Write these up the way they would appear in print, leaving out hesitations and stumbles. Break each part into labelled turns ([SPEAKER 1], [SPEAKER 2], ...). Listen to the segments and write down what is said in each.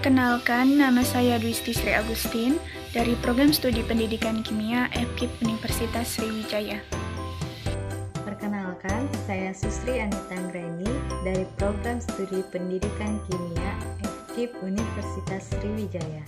[SPEAKER 1] Perkenalkan, nama saya Dwisti Sri Agustin dari Program Studi Pendidikan Kimia FKIP Universitas Sriwijaya.
[SPEAKER 2] Perkenalkan, saya Susri Anita Anggraini dari Program Studi Pendidikan Kimia FKIP Universitas Sriwijaya.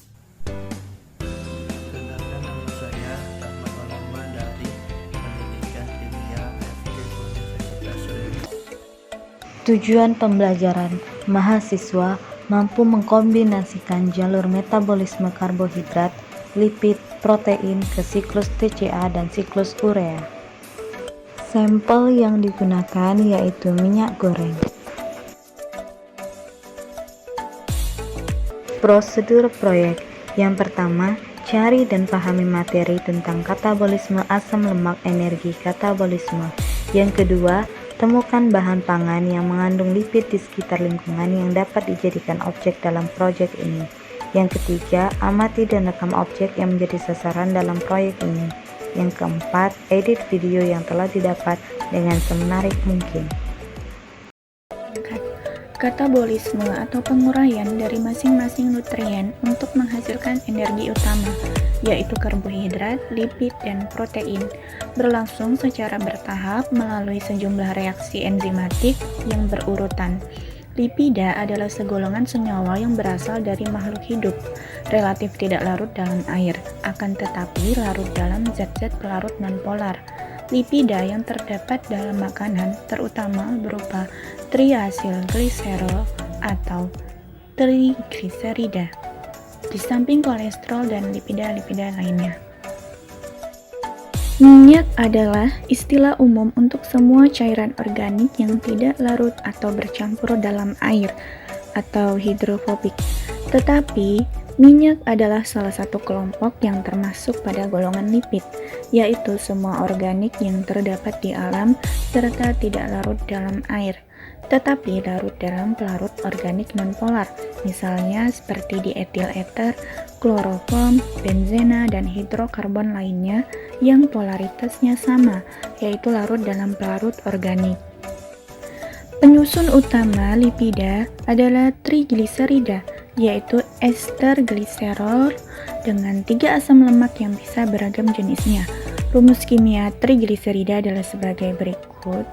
[SPEAKER 3] Perkenalkan, nama saya Rahmat Olama dari Pendidikan Kimia FKIP Universitas Sriwijaya.
[SPEAKER 2] Tujuan pembelajaran mahasiswa mampu mengkombinasikan jalur metabolisme karbohidrat, lipid, protein ke siklus TCA dan siklus urea. Sampel yang digunakan yaitu minyak goreng. Prosedur proyek. Yang pertama, cari dan pahami materi tentang katabolisme asam lemak energi katabolisme. Yang kedua, temukan bahan pangan yang mengandung lipid di sekitar lingkungan yang dapat dijadikan objek dalam proyek ini. Yang ketiga, amati dan rekam objek yang menjadi sasaran dalam proyek ini. Yang keempat, edit video yang telah didapat dengan semenarik mungkin.
[SPEAKER 1] Katabolisme atau penguraian dari masing-masing nutrien untuk menghasilkan energi utama, yaitu karbohidrat, lipid, dan protein, berlangsung secara bertahap melalui sejumlah reaksi enzimatik yang berurutan. Lipida adalah segolongan senyawa yang berasal dari makhluk hidup, relatif tidak larut dalam air, akan tetapi larut dalam zat-zat pelarut nonpolar. Lipida yang terdapat dalam makanan terutama berupa triasylgliserol atau trigliserida, di samping kolesterol dan lipida-lipida lainnya. Minyak adalah istilah umum untuk semua cairan organik yang tidak larut atau bercampur dalam air atau hidrofobik. Tetapi, minyak adalah salah satu kelompok yang termasuk pada golongan lipid, yaitu semua organik yang terdapat di alam serta tidak larut dalam air, tetapi larut dalam pelarut organik nonpolar, misalnya seperti di etil eter, kloroform, benzena, dan hidrokarbon lainnya yang polaritasnya sama, yaitu larut dalam pelarut organik. Penyusun utama lipida adalah trigliserida, yaitu ester gliserol dengan 3 asam lemak yang bisa beragam jenisnya. Rumus kimia trigliserida adalah sebagai berikut,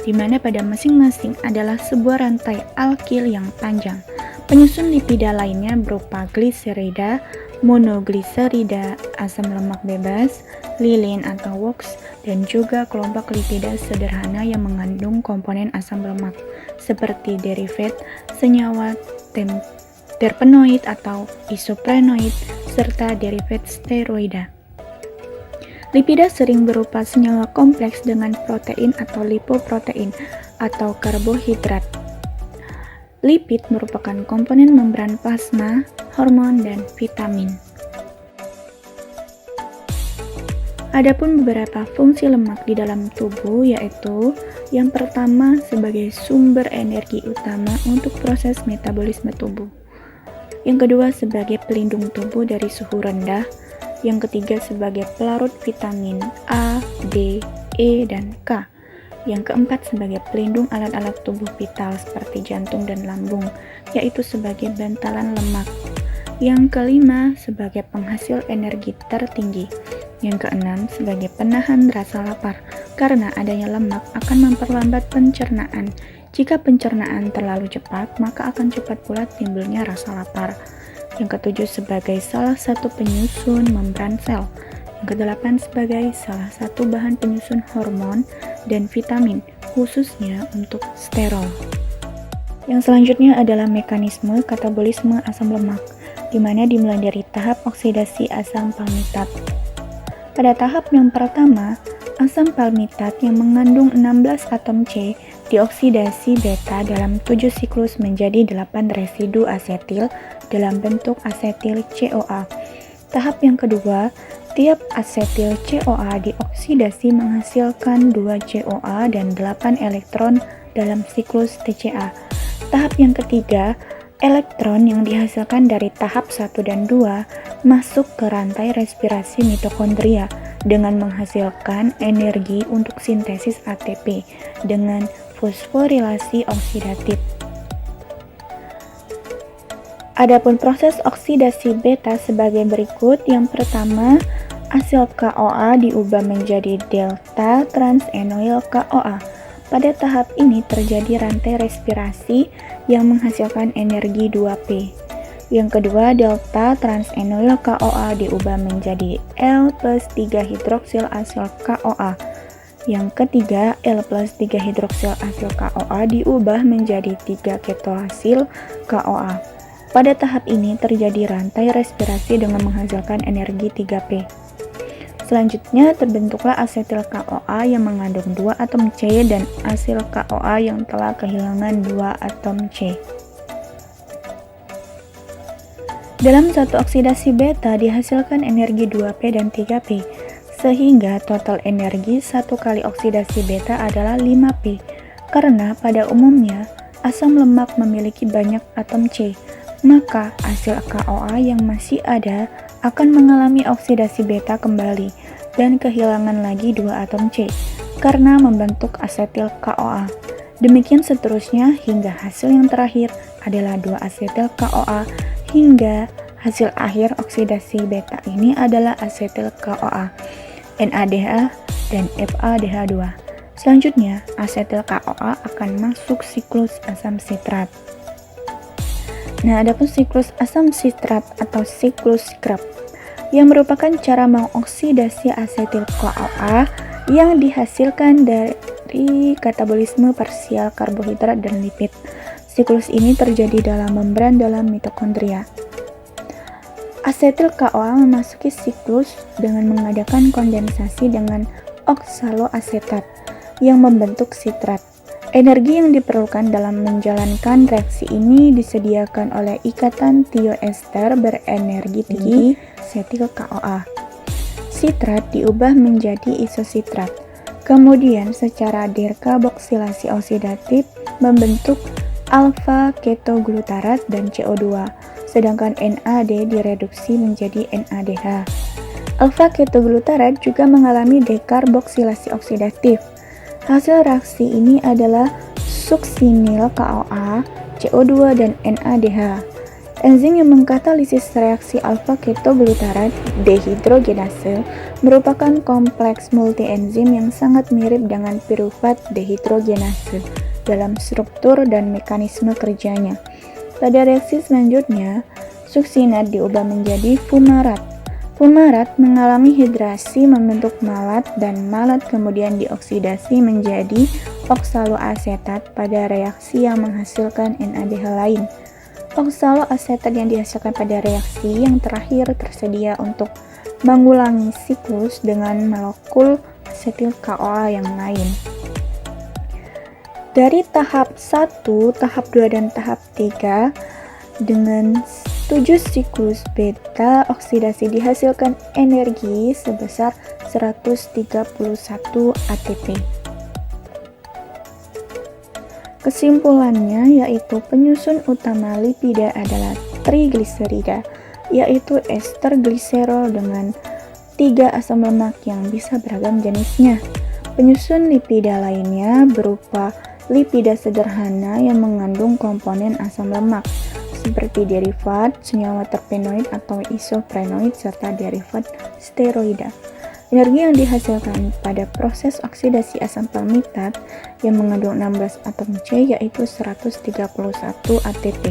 [SPEAKER 1] di mana pada masing-masing adalah sebuah rantai alkil yang panjang. Penyusun lipida lainnya berupa gliserida, monogliserida, asam lemak bebas, lilin atau WOX, dan juga kelompok lipida sederhana yang mengandung komponen asam lemak, seperti derivat senyawa terpenoid atau isoprenoid, serta derivat steroida. Lipida sering berupa senyawa kompleks dengan protein atau lipoprotein atau karbohidrat. Lipid merupakan komponen membran plasma, hormon, dan vitamin. Adapun beberapa fungsi lemak di dalam tubuh, yaitu yang pertama sebagai sumber energi utama untuk proses metabolisme tubuh. Yang kedua sebagai pelindung tubuh dari suhu rendah. Yang ketiga sebagai pelarut vitamin A, D, E, dan K. Yang keempat sebagai pelindung alat-alat tubuh vital seperti jantung dan lambung, yaitu sebagai bantalan lemak. Yang kelima sebagai penghasil energi tertinggi. Yang keenam sebagai penahan rasa lapar, karena adanya lemak akan memperlambat pencernaan. Jika pencernaan terlalu cepat, maka akan cepat pula timbulnya rasa lapar. Yang ketujuh sebagai salah satu penyusun membran sel. Yang kedelapan sebagai salah satu bahan penyusun hormon dan vitamin, khususnya untuk sterol. Yang selanjutnya adalah mekanisme katabolisme asam lemak, di mana dimulai dari tahap oksidasi asam palmitat. Pada tahap yang pertama, asam palmitat yang mengandung 16 atom C dioksidasi beta dalam 7 siklus menjadi 8 residu asetil dalam bentuk asetil CoA. Tahap yang kedua, tiap asetil CoA dioksidasi menghasilkan 2 CoA dan 8 elektron dalam siklus TCA. Tahap yang ketiga, elektron yang dihasilkan dari tahap 1 dan 2 masuk ke rantai respirasi mitokondria dengan menghasilkan energi untuk sintesis ATP dengan fosforilasi oksidatif. Adapun proses oksidasi beta sebagai berikut. Yang pertama, asil KOA diubah menjadi delta transenoil KOA. Pada tahap ini terjadi rantai respirasi yang menghasilkan energi 2P. Yang kedua, delta transenoil KOA diubah menjadi L plus 3 hidroksil asil KOA. Yang ketiga, L plus 3 hidroksil asil KOA diubah menjadi 3 ketoasil KOA. Pada tahap ini terjadi rantai respirasi dengan menghasilkan energi 3P. Selanjutnya terbentuklah asetil KOA yang mengandung 2 atom C dan asil KOA yang telah kehilangan 2 atom C. Dalam satu oksidasi beta dihasilkan energi 2P dan 3P, sehingga total energi satu kali oksidasi beta adalah 5P. Karena pada umumnya asam lemak memiliki banyak atom C, maka asil KOA yang masih ada akan mengalami oksidasi beta kembali dan kehilangan lagi 2 atom C karena membentuk asetil KOA. Demikian seterusnya hingga hasil yang terakhir adalah 2 asetil KOA hingga hasil akhir oksidasi beta ini adalah asetil KOA, NADH dan FADH2. Selanjutnya, asetil KOA akan masuk siklus asam sitrat. Nah, adapun siklus asam sitrat atau siklus Krebs yang merupakan cara mengoksidasi asetil KOA yang dihasilkan dari katabolisme parsial karbohidrat dan lipid. Siklus ini terjadi dalam membran dalam mitokondria. Asetil KOA memasuki siklus dengan mengadakan kondensasi dengan oksaloasetat yang membentuk sitrat. Energi yang diperlukan dalam menjalankan reaksi ini disediakan oleh ikatan tioester berenergi tinggi setil KOA. Sitrat diubah menjadi isositrat. Kemudian secara dekarboksilasi oksidatif membentuk alfa ketoglutarat dan CO2, sedangkan NAD direduksi menjadi NADH. Alfa ketoglutarat juga mengalami dekarboksilasi oksidatif. Hasil reaksi ini adalah suksinil KOA, CO2 dan NADH. Enzim yang mengkatalisis reaksi alfa ketoglutarat dehidrogenase merupakan kompleks multienzim yang sangat mirip dengan piruvat dehidrogenase dalam struktur dan mekanisme kerjanya. Pada reaksi selanjutnya, suksinat diubah menjadi fumarat. Fumarat mengalami hidrasi membentuk malat dan malat kemudian dioksidasi menjadi oksaloasetat pada reaksi yang menghasilkan NADH lain. Oksaloasetat yang dihasilkan pada reaksi yang terakhir tersedia untuk mengulangi siklus dengan molekul asetil KOA yang lain. Dari tahap 1, tahap 2, dan tahap 3 dengan 7 siklus beta oksidasi dihasilkan energi sebesar 131 ATP. Kesimpulannya yaitu penyusun utama lipida adalah trigliserida, yaitu ester gliserol dengan 3 asam lemak yang bisa beragam jenisnya. Penyusun lipida lainnya berupa lipida sederhana yang mengandung komponen asam lemak, seperti derivat senyawa terpenoid atau isoprenoid serta derivat steroida. Energi yang dihasilkan pada proses oksidasi asam palmitat yang mengandung 16 atom C yaitu 131 ATP.